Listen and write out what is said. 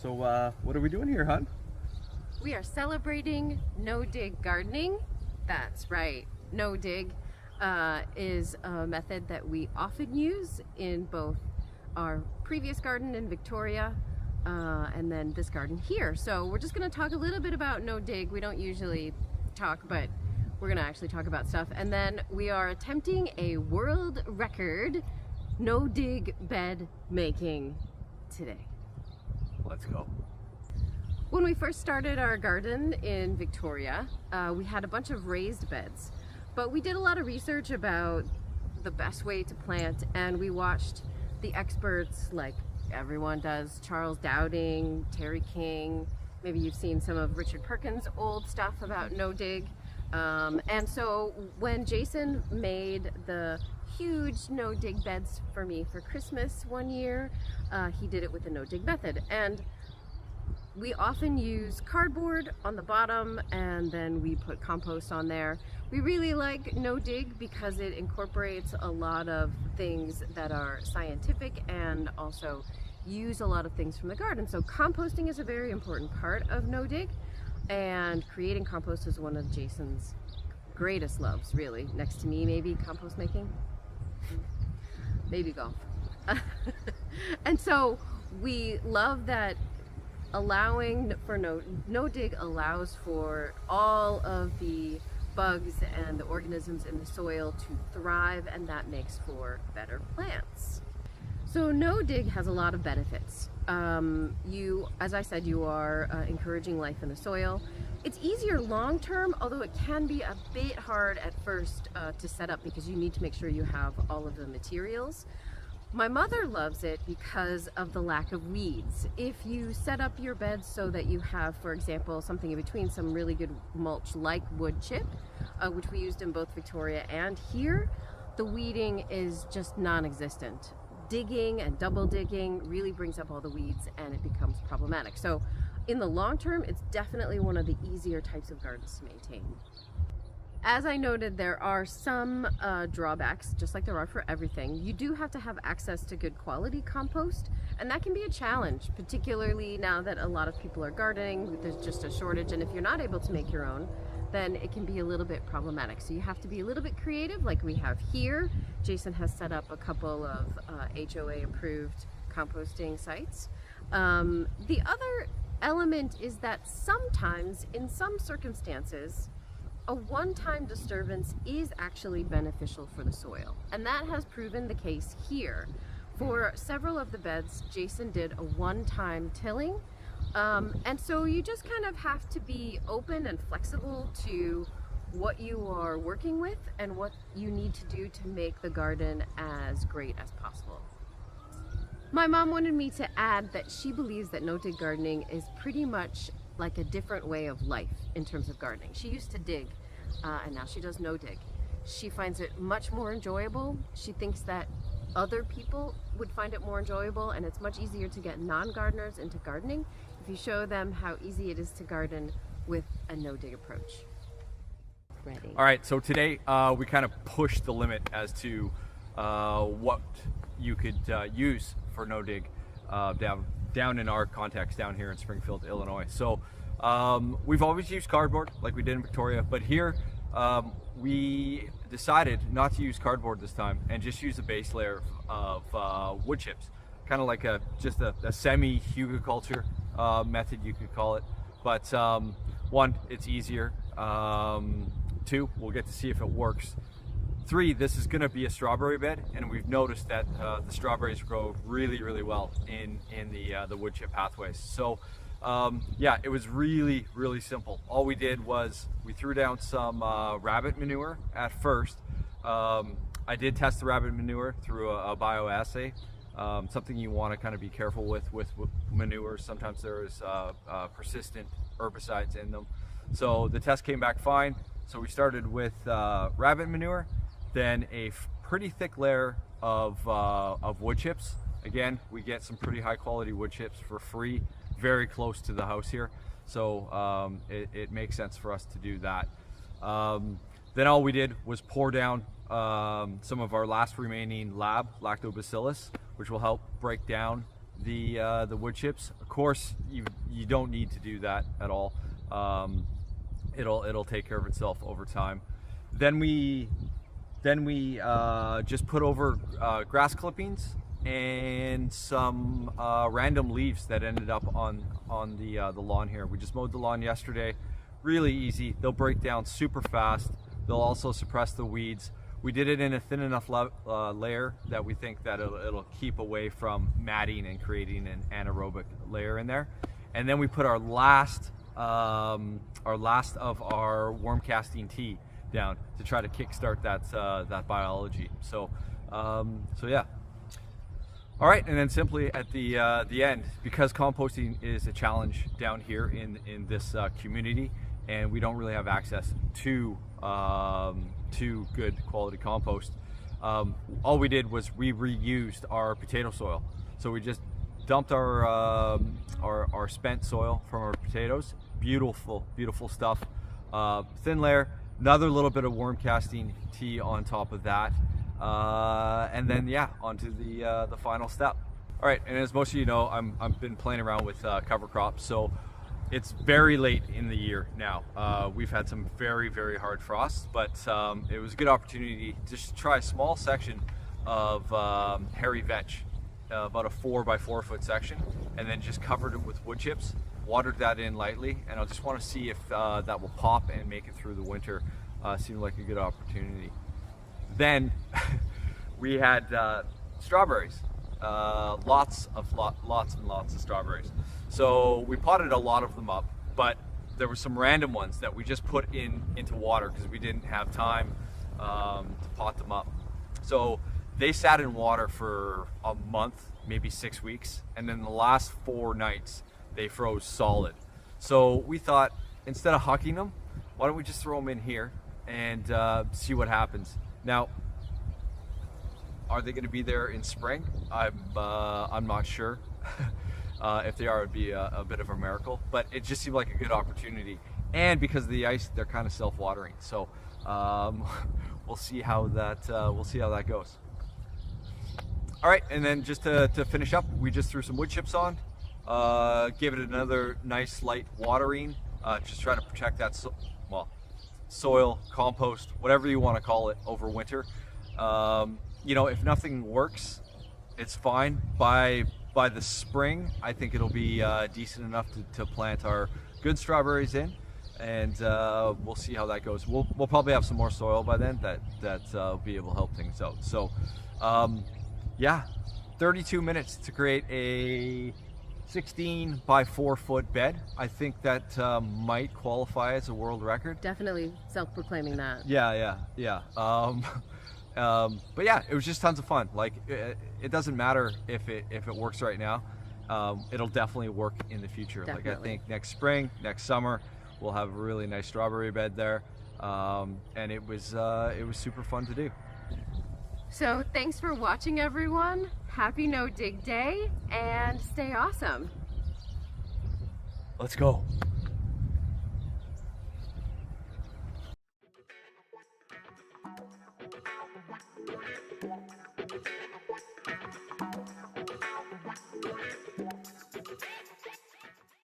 So what are we doing here, hon? We are celebrating no-dig gardening. That's right, no-dig is a method that we often use in both our previous garden in Victoria and then this garden here. So we're just going to talk a little bit about no-dig. We don't usually talk, but we're going to actually talk about stuff. And then we are attempting a world record no-dig bed making today. Let's go. When we first started our garden in Victoria, we had a bunch of raised beds, but we did a lot of research about the best way to plant, and we watched the experts like everyone does, Charles Dowding, Terry King, maybe you've seen some of Richard Perkins' old stuff about no-dig. And so when Jason made the huge no-dig beds for me for Christmas one year, he did it with the no-dig method. And we often use cardboard on the bottom and then we put compost on there. We really like no-dig because it incorporates a lot of things that are scientific and also use a lot of things from the garden. So composting is a very important part of no-dig, and creating compost is one of Jason's greatest loves, really. Next to me, maybe compost making, maybe golf. And so we love that allowing for no-dig allows for all of the bugs and the organisms in the soil to thrive, and that makes for better plants. So no-dig has a lot of benefits. As I said, you are encouraging life in the soil. It's easier long-term, although it can be a bit hard at first to set up because you need to make sure you have all of the materials. My mother loves it because of the lack of weeds. If you set up your beds so that you have, for example, something in between, some really good mulch like wood chip, which we used in both Victoria and here, the weeding is just non-existent. Digging and double digging really brings up all the weeds and it becomes problematic. So in the long term, it's definitely one of the easier types of gardens to maintain. As I noted, there are some drawbacks, just like there are for everything. You do have to have access to good quality compost, and that can be a challenge, particularly now that a lot of people are gardening. There's just a shortage, and if you're not able to make your own, then it can be a little bit problematic. So you have to be a little bit creative, like we have here. Jason has set up a couple of HOA approved composting sites. The other element is that sometimes, in some circumstances, a one-time disturbance is actually beneficial for the soil, and that has proven the case here. For several of the beds, Jason did a one-time tilling, and so you just kind of have to be open and flexible to what you are working with and what you need to do to make the garden as great as possible. My mom wanted me to add that she believes that no-dig gardening is pretty much like a different way of life in terms of gardening. She used to dig and now she does no-dig. She finds it much more enjoyable. She thinks that other people would find it more enjoyable, and it's much easier to get non-gardeners into gardening if you show them how easy it is to garden with a no-dig approach. Ready. All right, so today we kind of pushed the limit as to what you could use for no-dig down in our context down here in Springfield, Illinois. So we've always used cardboard like we did in Victoria, but here we decided not to use cardboard this time and just use a base layer of wood chips, kind of like just a semi-hugelkultur method, you could call it. But one, it's easier. Two, we'll get to see if it works. Three, this is going to be a strawberry bed, and we've noticed that the strawberries grow really, really well in the wood chip pathways. So yeah, it was really, really simple. All we did was we threw down some rabbit manure at first. I did test the rabbit manure through a bioassay. Something you want to kind of be careful with manures. Sometimes there is persistent herbicides in them. So the test came back fine. So we started with rabbit manure, then a pretty thick layer of wood chips. Again, we get some pretty high quality wood chips for free, very close to the house here. So it makes sense for us to do that. Then all we did was pour down some of our last remaining lactobacillus, which will help break down the wood chips. Of course, you don't need to do that at all. It'll take care of itself over time. Then we just put over grass clippings and some random leaves that ended up on the lawn here. We just mowed the lawn yesterday. Really easy. They'll break down super fast. They'll also suppress the weeds. We did it in a thin enough layer that we think that it'll keep away from matting and creating an anaerobic layer in there. And then we put our last of our worm casting tea down to try to kickstart that biology. So yeah. All right, and then simply at the end, because composting is a challenge down here in this community, and we don't really have access to good quality compost. All we did was we reused our potato soil. So we just dumped our spent soil from our potatoes. Beautiful, beautiful stuff. Thin layer, another little bit of worm casting tea on top of that. And then yeah, onto the final step. All right, and as most of you know, I've been playing around with cover crops. So it's very late in the year now. We've had some very, very hard frosts, but it was a good opportunity to just try a small section of hairy vetch, about a 4 by 4 foot section, and then just covered it with wood chips, watered that in lightly, and I just want to see if that will pop and make it through the winter. Seemed like a good opportunity. Then we had strawberries. Lots and lots of strawberries. So we potted a lot of them up, but there were some random ones that we just put into water because we didn't have time to pot them up. So they sat in water for a month, maybe 6 weeks, and then the last 4 nights they froze solid. So we thought, instead of hucking them, why don't we just throw them in here and see what happens. Now, are they going to be there in spring? I'm not sure. If they are, it'd be a bit of a miracle. But it just seemed like a good opportunity, and because of the ice, they're kind of self-watering. So we'll see how that goes. All right, and then just to finish up, we just threw some wood chips on, gave it another nice light watering, just try to protect that soil, compost, whatever you want to call it, over winter. You know, if nothing works, it's fine. By the spring, I think it'll be decent enough to plant our good strawberries in, and we'll see how that goes. We'll probably have some more soil by then that will be able to help things out. So yeah, 32 minutes to create a 16 by 4 foot bed. I think that might qualify as a world record. Definitely self-proclaiming that. Yeah. But yeah, it was just tons of fun. Like it doesn't matter if it works right now. It'll definitely work in the future. Definitely. Like I think next spring, next summer, we'll have a really nice strawberry bed there. And it was super fun to do. So thanks for watching, everyone. Happy No Dig Day, and stay awesome. Let's go. Yeah.